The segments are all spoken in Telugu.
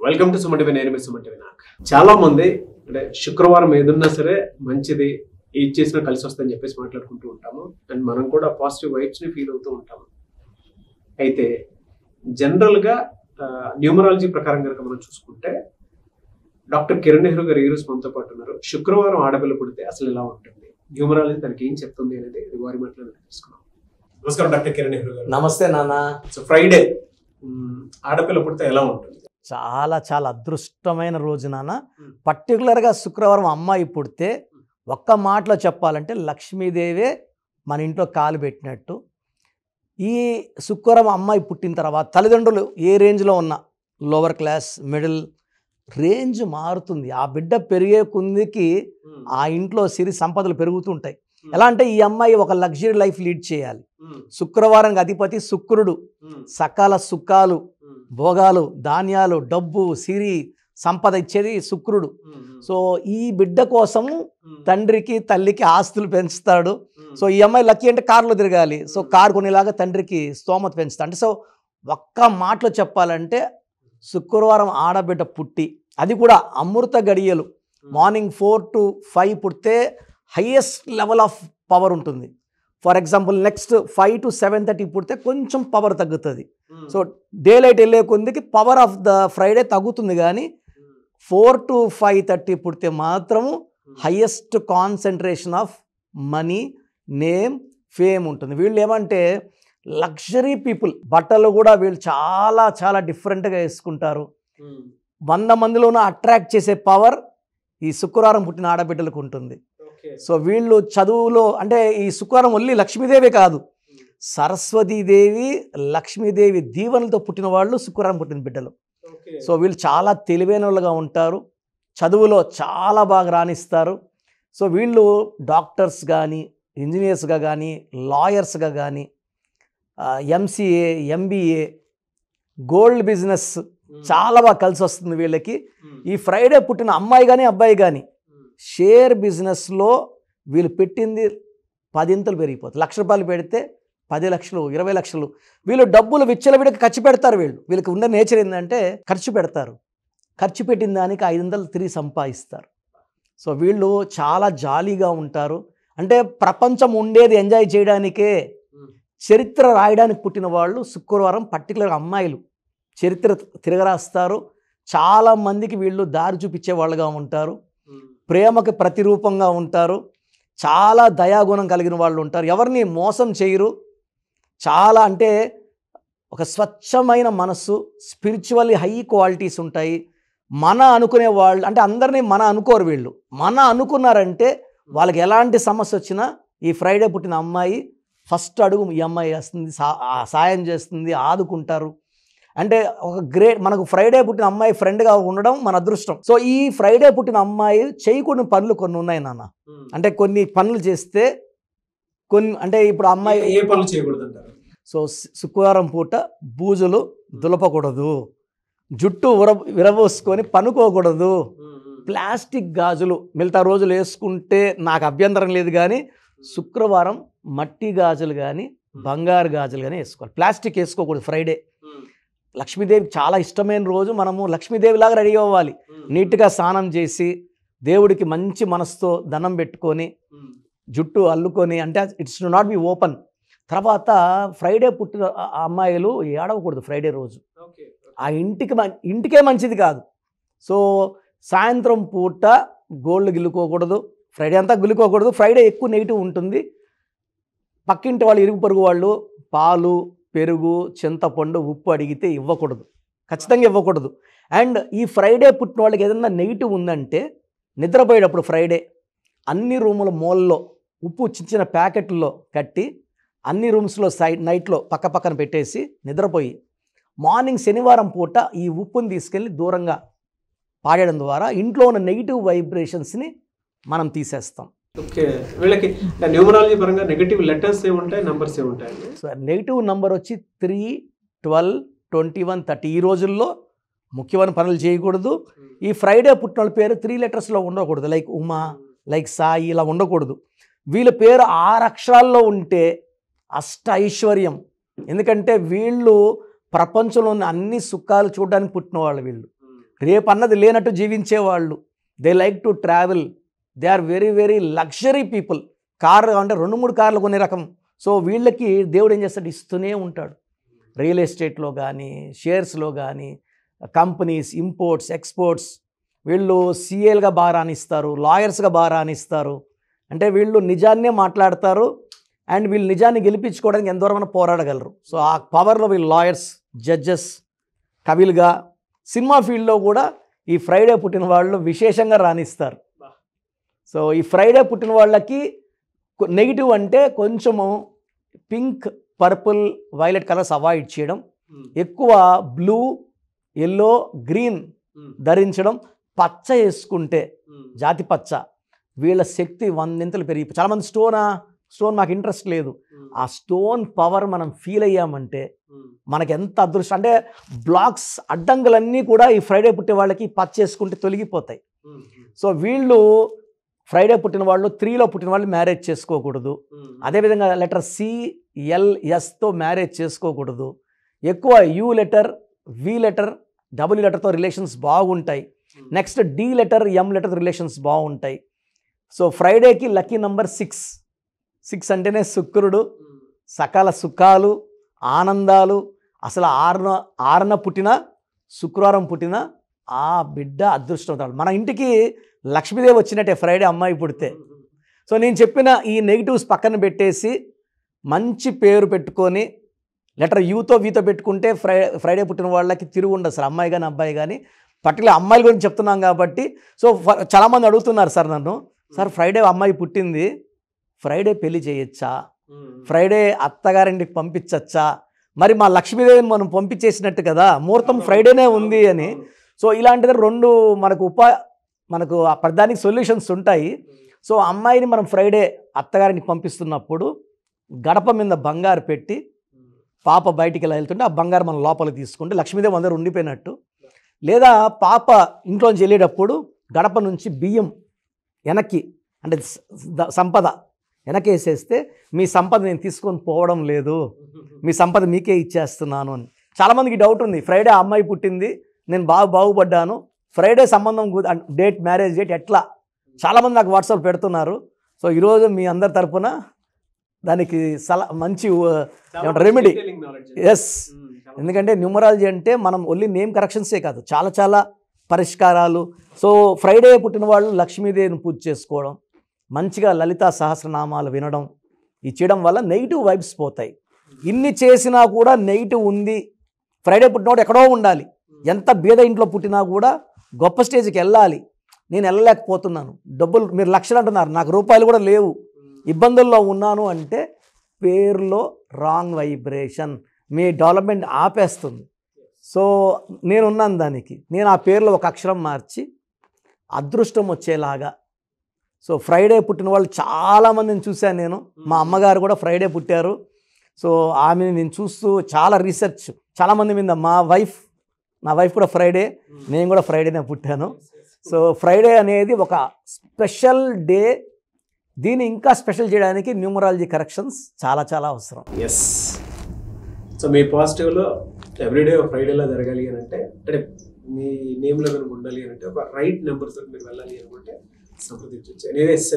Welcome to సుమంటివి. నేను మీ సుమంటివి. నాకు చాలా మంది అంటే శుక్రవారం ఏదున్నా సరే మంచిది, ఏది చేసినా కలిసి వస్తుందని చెప్పేసి మాట్లాడుకుంటూ ఉంటాము. అండ్ మనం కూడా పాజిటివ్ వైబ్స్ ని ఫీల్ అవుతూ ఉంటాము. అయితే జనరల్గా న్యూమరాలజీ ప్రకారం కనుక మనం చూసుకుంటే డాక్టర్ కిరణ్ నెహ్రూ గారు ఈరోజు మనతో పాటు ఉన్నారు. శుక్రవారం ఆడపిల్ల పుడితే అసలు ఎలా ఉంటుంది, న్యూమరాలజీ దానికి ఏం చెప్తుంది అనేది వారి మాటలో తెలుసుకున్నాం. నమస్కారం డాక్టర్ కిరణ్ నెహ్రూ గారు. నమస్తే నాన్న. సో ఫ్రైడే ఆడపిల్ల పుడితే ఎలా ఉంటుంది? చాలా చాలా అదృష్టమైన రోజు నాన్న. పర్టికులర్గా శుక్రవారం అమ్మాయి పుడితే ఒక్క మాటలో చెప్పాలంటే లక్ష్మీదేవే మన ఇంట్లో కాలు పెట్టినట్టు. ఈ శుక్రవారం అమ్మాయి పుట్టిన తర్వాత తల్లిదండ్రులు ఏ రేంజ్లో ఉన్న లోవర్ క్లాస్ మిడిల్ రేంజ్ మారుతుంది. ఆ బిడ్డ పెరిగే కొందికి ఆ ఇంట్లో సిరి సంపదలు పెరుగుతుంటాయి. ఎలా అంటే ఈ అమ్మాయి ఒక లగ్జరీ లైఫ్ లీడ్ చేయాలి. శుక్రవారం అధిపతి శుక్రుడు. సకల సుఖాలు, భోగాలు, ధాన్యాలు, డబ్బు, సిరి సంపద ఇచ్చేది శుక్రుడు. సో ఈ బిడ్డ కోసము తండ్రికి తల్లికి ఆస్తులు పెంచుతాడు. సో ఈ అమ్మాయి లక్కీ అంటే కారులో తిరగాలి. సో కారు కొనేలాగా తండ్రికి స్తోమత పెంచుతాడు. అంటే సో ఒక్క మాటలో చెప్పాలంటే శుక్రవారం ఆడబిడ్డ పుట్టి, అది కూడా అమృత గడియలు మార్నింగ్ 4 to 5 పుడితే హైయెస్ట్ లెవెల్ ఆఫ్ పవర్ ఉంటుంది. ఫర్ ఎగ్జాంపుల్ నెక్స్ట్ 5 to 7:30 పుడితే కొంచెం పవర్ తగ్గుతుంది. సో డే లైట్ వెళ్ళే కొందికి పవర్ ఆఫ్ ద ఫ్రైడే తగ్గుతుంది. కానీ 4 to 5:30 పుడితే మాత్రము highest concentration of money, name, fame ఉంటుంది. వీళ్ళు ఏమంటే లగ్జరీ పీపుల్. బట్టలు కూడా వీళ్ళు చాలా చాలా డిఫరెంట్గా వేసుకుంటారు. 100 మందిలోనూ అట్రాక్ట్ చేసే పవర్ ఈ శుక్రవారం పుట్టిన ఆడబిడ్డలకు ఉంటుంది. సో వీళ్ళు చదువులో అంటే ఈ శుక్రవారం ఓన్లీ లక్ష్మీదేవి కాదు, సరస్వతీదేవి, లక్ష్మీదేవి దీవెనలతో పుట్టిన వాళ్ళు శుక్రవారం పుట్టిన బిడ్డలు. సో వీళ్ళు చాలా తెలివైన వాళ్ళుగా ఉంటారు, చదువులో చాలా బాగా రాణిస్తారు. సో వీళ్ళు డాక్టర్స్ కానీ, ఇంజనీర్స్గా కానీ, లాయర్స్గా కానీ, ఎంసీఏ, ఎంబీఏ, గోల్డ్ బిజినెస్ చాలా బాగా కలిసి వస్తుంది వీళ్ళకి. ఈ ఫ్రైడే పుట్టిన అమ్మాయి కానీ అబ్బాయి కానీ షేర్ బిజినెస్లో వీళ్ళు పెట్టింది 10 పెరిగిపోతుంది. ₹1,00,000 పెడితే 10 లక్షలు, 20 లక్షలు. వీళ్ళు డబ్బులు విచ్చలవిడికి ఖర్చు పెడతారు. వీళ్ళకి ఉన్న నేచర్ ఏంటంటే ఖర్చు పెడతారు. ఖర్చు పెట్టిన దానికి 500 తిరిగి సంపాదిస్తారు. సో వీళ్ళు చాలా జాలీగా ఉంటారు. అంటే ప్రపంచం ఉండేది ఎంజాయ్ చేయడానికే. చరిత్ర రాయడానికి పుట్టిన వాళ్ళు శుక్రవారం పర్టికులర్గా అమ్మాయిలు చరిత్ర తిరగరాస్తారు. చాలామందికి వీళ్ళు దారి చూపించే వాళ్ళుగా ఉంటారు. ప్రేమకి ప్రతిరూపంగా ఉంటారు. చాలా దయాగుణం కలిగిన వాళ్ళు ఉంటారు. ఎవరిని మోసం చేయరు. చాలా అంటే ఒక స్వచ్ఛమైన మనస్సు, స్పిరిచువల్లీ హై క్వాలిటీస్ ఉంటాయి. మన అనుకునే వాళ్ళు అంటే అందరినీ మన అనుకోరు. వీళ్ళు మన అనుకున్నారంటే వాళ్ళకి ఎలాంటి సమస్య వచ్చినా ఈ ఫ్రైడే పుట్టిన అమ్మాయి ఫస్ట్ అడుగు ఈ అమ్మాయి వేస్తుంది, సాయం చేస్తుంది, ఆదుకుంటారు. అంటే ఒక గ్రేట్ మనకు ఫ్రైడే పుట్టిన అమ్మాయి ఫ్రెండ్గా ఉండడం మన అదృష్టం. సో ఈ ఫ్రైడే పుట్టిన అమ్మాయి చేయకూడని పనులు కొన్ని ఉన్నాయి నాన్న. అంటే కొన్ని పనులు చేస్తే కొన్ని అంటే ఇప్పుడు అమ్మాయి ఏ పనులు చేయకూడదు అంటారు? సో శుక్రవారం పూట బూజులు దులపకూడదు, జుట్టు విరబోసుకొని పనుకోకూడదు, ప్లాస్టిక్ గాజులు మిగతా రోజులు వేసుకుంటే నాకు అభ్యంతరం లేదు. కానీ శుక్రవారం మట్టి గాజులు కానీ బంగారు గాజులు కానీ వేసుకోవాలి. ప్లాస్టిక్ వేసుకోకూడదు. ఫ్రైడే లక్ష్మీదేవికి చాలా ఇష్టమైన రోజు. మనము లక్ష్మీదేవిలాగా రెడీ అవ్వాలి. నీట్గా స్నానం చేసి దేవుడికి మంచి మనసుతో దండం పెట్టుకొని జుట్టు అల్లుకొని, అంటే it's to not be open. తర్వాత ఫ్రైడే పుట్టిన అమ్మాయిలు ఏడవకూడదు ఫ్రైడే రోజు. ఆ ఇంటికే మంచిది కాదు. సో సాయంత్రం పూట గోల్డ్ గిల్లుకోకూడదు. ఫ్రైడే అంతా గిల్లుకోకూడదు. ఫ్రైడే ఎక్కువ నెగిటివ్ ఉంటుంది. పక్కింటి వాళ్ళు, ఇరుగు పొరుగు వాళ్ళు పాలు, పెరుగు, చింతపండు, ఉప్పు అడిగితే ఇవ్వకూడదు. ఖచ్చితంగా ఇవ్వకూడదు. అండ్ ఈ ఫ్రైడే పుట్టిన వాళ్ళకి ఏదైనా నెగిటివ్ ఉందంటే నిద్రపోయేటప్పుడు ఫ్రైడే అన్ని రూముల మూలలో ఉప్పు చిన్న చిన్న ప్యాకెట్లో కట్టి అన్ని రూమ్స్లో నైట్లో పక్కన పెట్టేసి నిద్రపోయి మార్నింగ్ శనివారం పూట ఈ ఉప్పుని తీసుకెళ్ళి దూరంగా పాడేయడం ద్వారా ఇంట్లో ఉన్న నెగిటివ్ వైబ్రేషన్స్ని మనం తీసేస్తాం. ఓకే. వీళ్ళకి న్యూమరాలజీ పరంగా నెగటివ్ లెటర్స్ ఏముంటాయి, నంబర్స్ ఏముంటాయి? సో నెగిటివ్ నంబర్ వచ్చి 3, 12, 21, 30. ఈ రోజుల్లో ముఖ్యమైన పనులు చేయకూడదు. ఈ ఫ్రైడే పుట్టిన వాళ్ళ పేరు 3 లెటర్స్లో ఉండకూడదు. లైక్ ఉమా, లైక్ సాయి ఇలా ఉండకూడదు. వీళ్ళ పేరు 6 అక్షరాల్లో ఉంటే అష్ట ఐశ్వర్యం. ఎందుకంటే వీళ్ళు ప్రపంచంలోని అన్ని సుఖాలు చూడడానికి పుట్టిన వాళ్ళు వీళ్ళు. రేపన్నది లేనట్టు జీవించేవాళ్ళు. They like to travel, they are very very luxury people. Car అంటే 2-3 కార్లు కొనే రకం. సో వీళ్ళకి దేవుడు ఏం చేస్తాడు, ఇస్తూనే ఉంటాడు. రియల్ ఎస్టేట్లో కానీ, షేర్స్లో కానీ, కంపెనీస్, ఇంపోర్ట్స్, ఎక్స్పోర్ట్స్. వీళ్ళు సీఏలుగా బాగా రాణిస్తారు, లాయర్స్గా బాగా రాణిస్తారు. అంటే వీళ్ళు నిజాన్నే మాట్లాడతారు అండ్ వీళ్ళు నిజాన్ని గెలిపించుకోవడానికి ఎంతవరకు పోరాడగలరు. సో ఆ పవర్లో వీళ్ళు లాయర్స్, జడ్జెస్, కవిలుగా. సినిమా ఫీల్డ్లో కూడా ఈ ఫ్రైడే పుట్టిన వాళ్ళు విశేషంగా రాణిస్తారు. సో ఈ ఫ్రైడే పుట్టిన వాళ్ళకి నెగిటివ్ అంటే కొంచెము pink, purple, violet colours avoid చేయడం, ఎక్కువ బ్లూ, ఎల్లో, గ్రీన్ ధరించడం, పచ్చ వేసుకుంటే జాతి పచ్చ వీళ్ళ శక్తి 100 పెరిగి. చాలామంది స్టోన్ మాకు ఇంట్రెస్ట్ లేదు. ఆ స్టోన్ పవర్ మనం ఫీల్ అయ్యామంటే మనకి ఎంత అదృష్టం. అంటే బ్లాక్స్, అడ్డంకులన్నీ కూడా ఈ ఫ్రైడే పుట్టే వాళ్ళకి పచ్చ వేసుకుంటే తొలగిపోతాయి. సో వీళ్ళు ఫ్రైడే పుట్టిన వాళ్ళు, 3లో పుట్టిన వాళ్ళు మ్యారేజ్ చేసుకోకూడదు. అదేవిధంగా లెటర్ CLSతో మ్యారేజ్ చేసుకోకూడదు. ఎక్కువ U letter, V letter, W లెటర్తో రిలేషన్స్ బాగుంటాయి. Next D letter, M letter relations బాగుంటాయి. సో ఫ్రైడేకి లక్కీ నంబర్ 6 అంటేనే శుక్రుడు, సకల సుఖాలు, ఆనందాలు. అసలు ఆరున పుట్టిన, శుక్రవారం పుట్టిన ఆ బిడ్డ అదృష్టవంతుడు. మన ఇంటికి లక్ష్మీదేవి వచ్చినట్టే ఫ్రైడే అమ్మాయి పుడితే. సో నేను చెప్పిన ఈ నెగిటివ్స్ పక్కన పెట్టేసి మంచి పేరు పెట్టుకొని లెటర్ Uతో Vతో పెట్టుకుంటే ఫ్రైడే పుట్టిన వాళ్ళకి తిరుగు ఉండదు సార్, అమ్మాయి కానీ అబ్బాయి కానీ. పర్టికులర్ అమ్మాయిల గురించి చెప్తున్నాం కాబట్టి. సో చాలామంది అడుగుతున్నారు సార్ నన్ను, సార్ ఫ్రైడే అమ్మాయి పుట్టింది, ఫ్రైడే పెళ్లి చేయొచ్చా, ఫ్రైడే అత్తగారింటికి పంపించచ్చా, మరి మా లక్ష్మీదేవిని మనం పంపించేసినట్టు కదా, ముహూర్తం ఫ్రైడేనే ఉంది అని. సో ఇలాంటిది 2 మనకు ప్రధానికి సొల్యూషన్స్ ఉంటాయి. సో అమ్మాయిని మనం ఫ్రైడే అత్తగారిని పంపిస్తున్నప్పుడు గడప మీద బంగారు పెట్టి పాప బయటికి ఎలా వెళ్తుంటే ఆ బంగారు మనం లోపలికి తీసుకుంటే లక్ష్మీదేవి అందరూ ఉండిపోయినట్టు. లేదా పాప ఇంట్లోంచి వెళ్ళేటప్పుడు గడప నుంచి బియ్యం వెనక్కి, అంటే సంపద వెనకేసేస్తే మీ సంపద నేను తీసుకొని పోవడం లేదు, మీ సంపద మీకే ఇచ్చేస్తున్నాను అని. చాలామందికి డౌట్ ఉంది, ఫ్రైడే అమ్మాయి పుట్టింది, నేను బాగుపడ్డాను, ఫ్రైడే సంబంధం డేట్, మ్యారేజ్ డేట్ ఎట్లా? చాలామంది నాకు వాట్సాప్ పెడుతున్నారు. సో ఈరోజు మీ అందరి తరపున దానికి మంచి రెమెడీ. ఎస్, ఎందుకంటే న్యూమరాలజీ అంటే మనం ఓన్లీ నేమ్ కరెక్షన్సే కాదు, చాలా పరిష్కారాలు. సో ఫ్రైడే పుట్టిన వాళ్ళు లక్ష్మీదేవిని పూజ చేసుకోవడం, మంచిగా లలితా సహస్రనామాలు వినడం, ఇది చేయడం వల్ల నెగిటివ్ వైబ్స్ పోతాయి. ఇన్ని చేసినా కూడా నెగిటివ్ ఉంది. ఫ్రైడే పుట్టినవాడు ఎక్కడో ఉండాలి, ఎంత బీద ఇంట్లో పుట్టినా కూడా గొప్ప స్టేజ్కి వెళ్ళాలి. నేను వెళ్ళలేకపోతున్నాను, డబ్బులు మీరు లక్షలు అంటున్నారు, నాకు రూపాయలు కూడా లేవు, ఇబ్బందుల్లో ఉన్నాను అంటే పేరులో రాంగ్ వైబ్రేషన్, మీ డెవలప్మెంట్ ఆపేస్తుంది. సో నేనున్నాను దానికి, నేను ఆ పేరులో ఒక అక్షరం మార్చి అదృష్టం వచ్చేలాగా. సో ఫ్రైడే పుట్టిన వాళ్ళు చాలామందిని చూశాను నేను. మా అమ్మగారు కూడా ఫ్రైడే పుట్టారు. సో ఆమెను నేను చూస్తూ చాలా రీసెర్చ్ చాలామంది మీద. నా వైఫ్ కూడా ఫ్రైడే, నేను కూడా ఫ్రైడేనే పుట్టాను. సో ఫ్రైడే అనేది ఒక స్పెషల్ డే. దీన్ని ఇంకా స్పెషల్ చేయడానికి న్యూమరాలజీ కరెక్షన్స్ చాలా అవసరం. ఎస్. సో మీ పాజిటివ్లో ఎవ్రీడే ఫ్రైడేలా జరగాలి అని అంటే మీ నేమ్లో కనుక ఉండాలి అని అంటే ఒక రైట్ నెంబర్తో మీరు వెళ్ళాలి అనుకుంటే సంప్రదించవచ్చు. Anyways,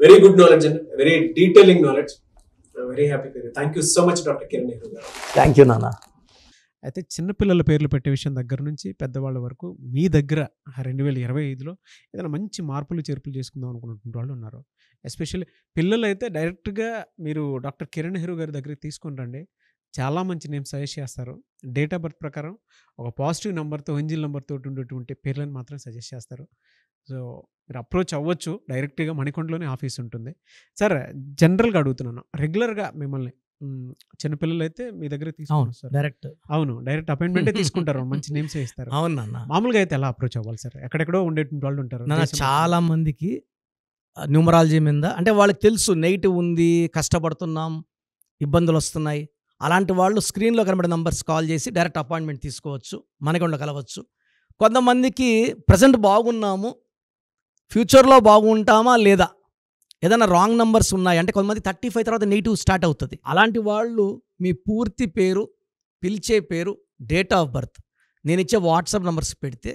very good knowledge and very detailing knowledge. Very happy. Thank you so much doctor Kiran Nehru గారు. థ్యాంక్ యూ నాన్న. అయితే చిన్నపిల్లల పేర్లు పెట్టే విషయం దగ్గర నుంచి పెద్దవాళ్ళ వరకు మీ దగ్గర 2025లో ఏదైనా మంచి మార్పులు చేర్పులు చేసుకుందాం అనుకున్నటువంటి వాళ్ళు ఉన్నారు. ఎస్పెషల్లీ పిల్లలు అయితే డైరెక్ట్గా మీరు డాక్టర్ కిరణ్ నెహ్రూ గారి దగ్గరికి తీసుకొని రండి. చాలా మంచి నేమ్స్ సజెస్ట్ చేస్తారు. డేట్ ఆఫ్ బర్త్ ప్రకారం ఒక పాజిటివ్ నెంబర్తో, ఏంజిల్ నెంబర్తో ఉండేటువంటి పేర్లను మాత్రం సజెస్ట్ చేస్తారు. సో మీరు అప్రోచ్ అవ్వచ్చు. డైరెక్ట్గా మణికొండలోనే ఆఫీస్ ఉంటుంది. సార్ జనరల్గా అడుగుతున్నాను, రెగ్యులర్గా మిమ్మల్ని చిన్నపిల్లలు అయితే మీ దగ్గర తీసుకుంటారు డైరెక్ట్? అవును, డైరెక్ట్ అపాయింట్మెంటే తీసుకుంటారు, మంచి నేమ్స్ ఇస్తారు. అవునన్నా. మామూలుగా అయితే ఎలా అప్రోచ్ అవ్వాలి సార్? ఎక్కడెక్కడో ఉండే వాళ్ళు ఉంటారు. చాలా మందికి న్యూమరాలజీ మీద అంటే వాళ్ళకి తెలుసు నెగిటివ్ ఉంది, కష్టపడుతున్నాం, ఇబ్బందులు వస్తున్నాయి. అలాంటి వాళ్ళు స్క్రీన్లో కనబడే నంబర్స్ కాల్ చేసి డైరెక్ట్ అపాయింట్మెంట్ తీసుకోవచ్చు, మనకొండ కలవచ్చు. కొంతమందికి ప్రజెంట్ బాగున్నాము, ఫ్యూచర్లో బాగుంటామా లేదా, ఏదైనా రాంగ్ నంబర్స్ ఉన్నాయి అంటే కొంతమంది 35 తర్వాత నెగిటివ్ స్టార్ట్ అవుతుంది. అలాంటి వాళ్ళు మీ పూర్తి పేరు, పిలిచే పేరు, డేట్ ఆఫ్ బర్త్ నేను ఇచ్చే వాట్సాప్ నంబర్స్ పెడితే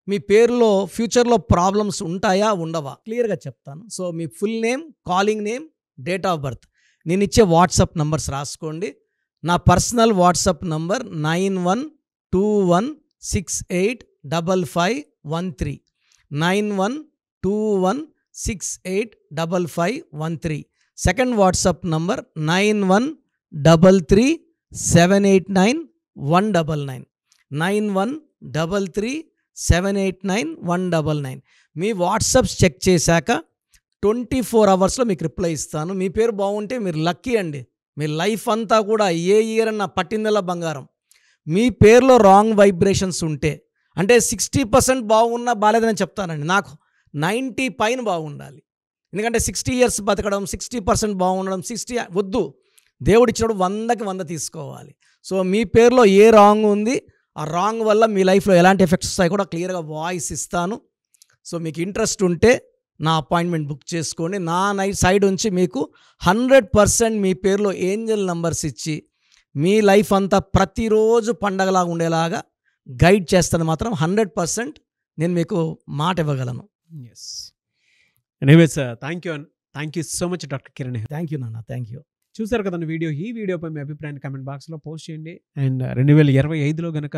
మీ పేరులో ఫ్యూచర్లో ప్రాబ్లమ్స్ ఉంటాయా ఉండవా క్లియర్గా చెప్తాను. So me full name, calling name, date of birth, నేను ఇచ్చే వాట్సాప్ నంబర్స్ రాసుకోండి. నా personal WhatsApp number 9121685513, 9121685513. Second WhatsApp number 9133789199, 9133789199. మీ వాట్సాప్స్ చెక్ చేశాక 24 అవర్స్లో మీకు రిప్లై ఇస్తాను. మీ పేరు బాగుంటే మీరు లక్కీ అండి. మీ లైఫ్ అంతా కూడా ఏ ఇయర్ అన్న పట్టిందల్లా బంగారం. మీ పేరులో రాంగ్ వైబ్రేషన్స్ ఉంటే, అంటే 60% బాగున్నా బాలేదని చెప్తానండి. నాకు 90 పైన బాగుండాలి. ఎందుకంటే 60 ఇయర్స్ బతకడం, 60% బాగుండడం, 60 వద్దు. దేవుడు ఇచ్చినప్పుడు 100కి 100 తీసుకోవాలి. సో మీ పేరులో ఏ రాంగ్ ఉంది, ఆ రాంగ్ వల్ల మీ లైఫ్లో ఎలాంటి ఎఫెక్ట్స్ వస్తాయి కూడా క్లియర్గా వాయిస్ ఇస్తాను. సో మీకు ఇంట్రెస్ట్ ఉంటే నా అపాయింట్మెంట్ బుక్ చేసుకోండి. నా సైడ్ నుంచి మీకు 100% మీ పేరులో ఏంజల్ నంబర్స్ ఇచ్చి మీ లైఫ్ అంతా ప్రతిరోజు పండగలాగా ఉండేలాగా గైడ్ చేస్తాను. మాత్రం 100% నేను మీకు మాట ఇవ్వగలను. Yes. Anyways thank you so much doctor Kiran. Thank you నాన్న, థ్యాంక్ యూ. చూసారు కదండి వీడియో. ఈ వీడియోపై మీ అభిప్రాయాన్ని కామెంట్ బాక్స్లో పోస్ట్ చేయండి. అండ్ 2025లో కనుక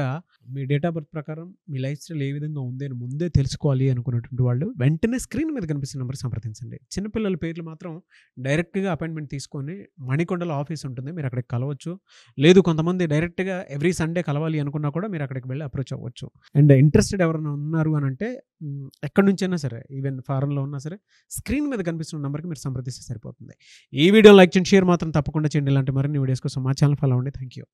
మీ డేట్ ఆఫ్ బర్త్ ప్రకారం మీ లైఫ్ స్టైల్ ఏ విధంగా ఉంది అని ముందే తెలుసుకోవాలి అనుకున్నటువంటి వాళ్ళు వెంటనే స్క్రీన్ మీద కనిపిస్తున్న నెంబర్ సంప్రదించండి. చిన్నపిల్లల పేర్లు మాత్రం డైరెక్ట్గా అపాయింట్మెంట్ తీసుకొని మణికొండలో ఆఫీస్ ఉంటుంది, మీరు అక్కడికి కలవచ్చు. లేదు కొంతమంది డైరెక్ట్గా ఎవ్రీ సండే కలవాలి అనుకున్నా కూడా మీరు అక్కడికి వెళ్ళి అప్రోచ్ అవ్వచ్చు. అండ్ ఇంట్రెస్టెడ్ ఎవరైనా ఉన్నారు అని అంటే ఎక్కడి నుంచైనా సరే, ఈవెన్ ఫారెన్లో ఉన్నా సరే, స్క్రీన్ మీద కనిపిస్తున్న నెంబర్కి మీరు సంప్రదిస్తే సరిపోతుంది. ఈ వీడియో లైక్ చేయండి, షేర్ మాత్రం తప్పకుండా చేయండి. ఇలాంటి మరిన్ని వీడియోస్ కోసం మా ఛానల్ ఫాలో అవ్వండి. Thank you.